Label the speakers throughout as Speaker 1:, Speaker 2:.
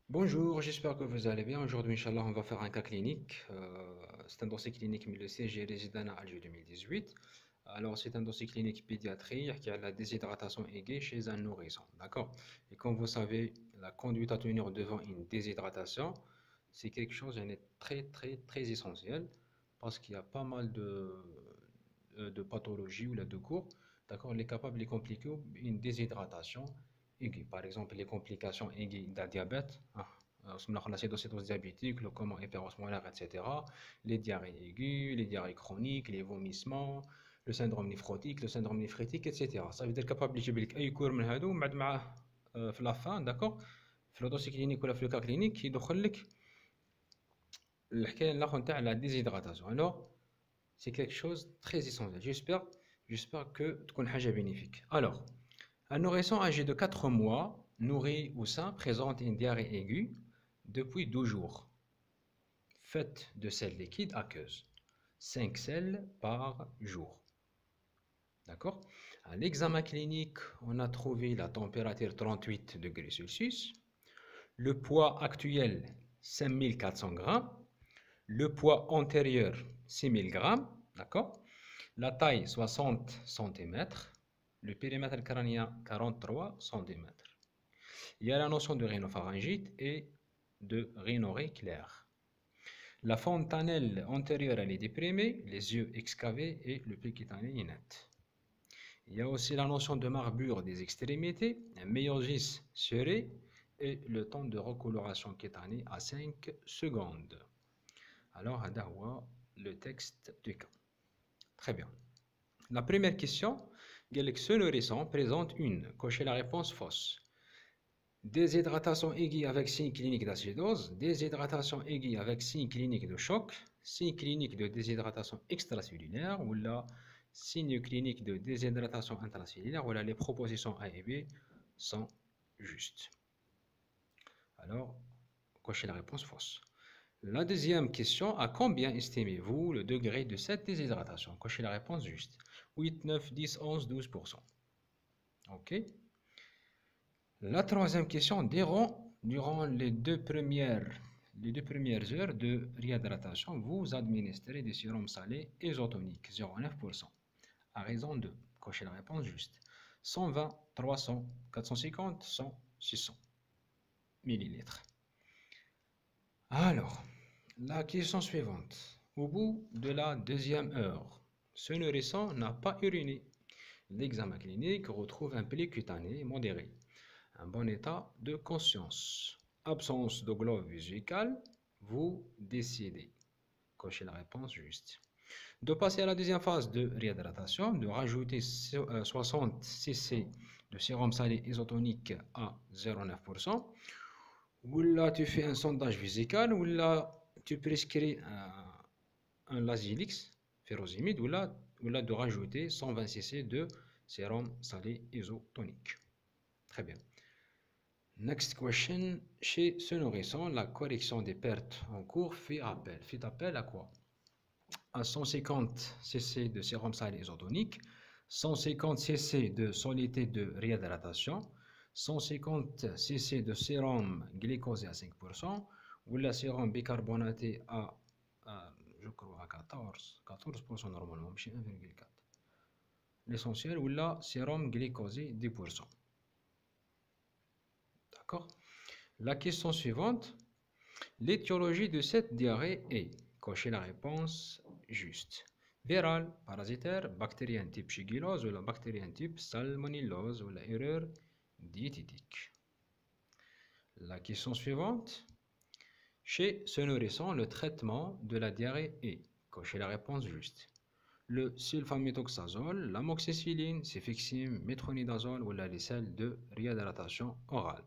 Speaker 1: Bonjour, j'espère que vous allez bien. Aujourd'hui, Inch'Allah, on va faire un cas clinique. C'est un dossier clinique, mais le CG résident à Alger 2018. Alors, c'est un dossier clinique pédiatrique qui a la déshydratation aiguë chez un nourrisson. D'accord? Et comme vous savez, la conduite à tenir devant une déshydratation, c'est quelque chose de très, très, très essentiel parce qu'il y a pas mal de pathologies ou de cours. D'accord? Il est capable de compliquer une déshydratation aiguë. Par exemple, les complications aiguës d'un diabète, l'acétose diabétique, le coma hyperosmolaire, etc. Les diarrhées aiguës, les diarrhées chroniques, les vomissements, le syndrome néphrotique, le syndrome néphritique, etc. Ça veut dire capable de يجيب اي كور من هادو ومن بعد معاه في لافان داكور في لو دوسي كلينيك ولا في لو كا كلينيك يدخل لك الحكايه الاخر نتاع لا ديزيدراتاسيون. Alors c'est quelque chose de très essentiel. J'espère que تكون حاجه bénéfique. Alors, un nourrisson âgé de 4 mois, nourri ou sain, présente une diarrhée aiguë depuis 12 jours, faite de sel liquide aqueuse, 5 sels par jour. D'accord? À l'examen clinique, on a trouvé la température 38 degrés Celsius, le poids actuel 5400 grammes, le poids antérieur 6000 grammes, d'accord? La taille 60 cm, le périmètre crânien 43 cm. Il y a la notion de rhinopharyngite et de rhinorrhée claire. La fontanelle antérieure elle est déprimée, les yeux excavés et le péricutané est net. Il y a aussi la notion de marbure des extrémités, un méiosis serré et le temps de recoloration cutanée à 5 secondes. Alors, هذا هو le texte du cas. Très bien. La première question, ce nourrisson présente une. Cochez la réponse fausse. Déshydratation aiguë avec signe clinique d'acidose, déshydratation aiguë avec signe clinique de choc, signe clinique de déshydratation extracellulaire ou la signe clinique de déshydratation intracellulaire. Voilà, les propositions A et B sont justes. Alors, cochez la réponse fausse. La deuxième question, à combien estimez-vous le degré de cette déshydratation? Cochez la réponse juste. 8, 9, 10, 11, 12%. OK. La troisième question, durant les deux premières heures de réhydratation, vous administrez des sérums salés isotoniques, 0,9%, à raison de, cochez la réponse juste, 120, 300, 450, 100, 600 millilitres. Alors, la question suivante. Au bout de la deuxième heure, ce nourrisson n'a pas uriné. L'examen clinique retrouve un pli cutané modéré, un bon état de conscience, absence de globe vésicale, vous décidez. Cochez la réponse juste. De passer à la deuxième phase de réhydratation, de rajouter 60 cc de sérum salé isotonique à 0,9%, ou là tu fais un sondage vésical, ou là tu prescris un Lasix, furosemide, ou là de rajouter 120 cc de sérum salé isotonique. Très bien. Next question. Chez ce nourrisson, la correction des pertes en cours fait appel. Fait appel à quoi? À 150 cc de sérum salé isotonique, 150 cc de soluté de réhydratation, 150 cc de sérum glycosé à 5%, ou la sérum bicarbonaté je crois à 14% normalement, je 1,4. L'essentiel, ou la sérum glycosé 10%. D'accord? La question suivante, l'étiologie de cette diarrhée est, cochez la réponse juste. Virale, parasitaire, bactérienne type Shigellose ou la bactérienne type Salmonellose ou la erreur diététique. La question suivante, chez ce nourrisson, le traitement de la diarrhée est, cochez la réponse juste. Le sulfaméthoxazole, l'amoxicilline, cefixime, métronidazole ou la sels de réhydratation orale.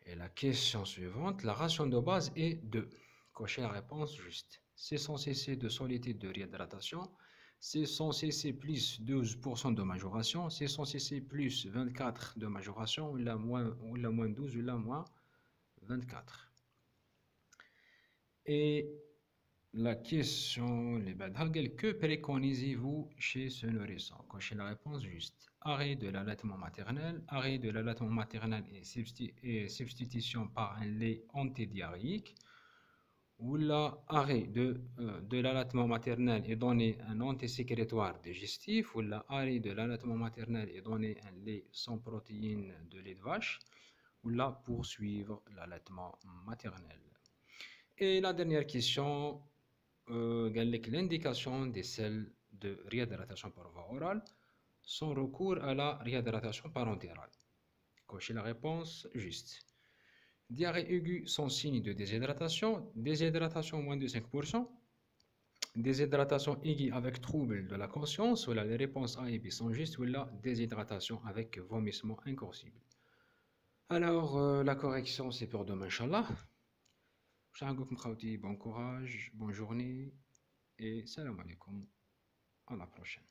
Speaker 1: Et la question suivante, la ration de base est de, cochez la réponse juste. 600 cc de soluté de réhydratation, 600 cc plus 12% de majoration, 600 cc plus 24 de majoration, ou la moins 12 ou la moins 24. Et La question, les badhagel, que préconisez-vous chez ce nourrisson? Cochez la réponse juste. Arrêt de l'allaitement maternel, arrêt de l'allaitement maternel et substitution par un lait antidiarrhéique, ou l'arrêt de l'allaitement maternel et donner un antisécrétoire digestif, ou l'arrêt de l'allaitement maternel et donner un lait sans protéines de lait de vache, ou poursuivre l'allaitement maternel. Et la dernière question, l'indication des selles de réhydratation par voie orale sans recours à la réhydratation parentérale. Cochez la réponse juste. Diarrhée aiguë sans signe de déshydratation, déshydratation moins de 5%, déshydratation aiguë avec trouble de la conscience, ou les réponses A et B sont justes, ou la déshydratation avec vomissement incoercible. Alors, la correction, c'est pour demain, Inch'Allah. Bon courage, bonne journée et salam alaikum. À la prochaine.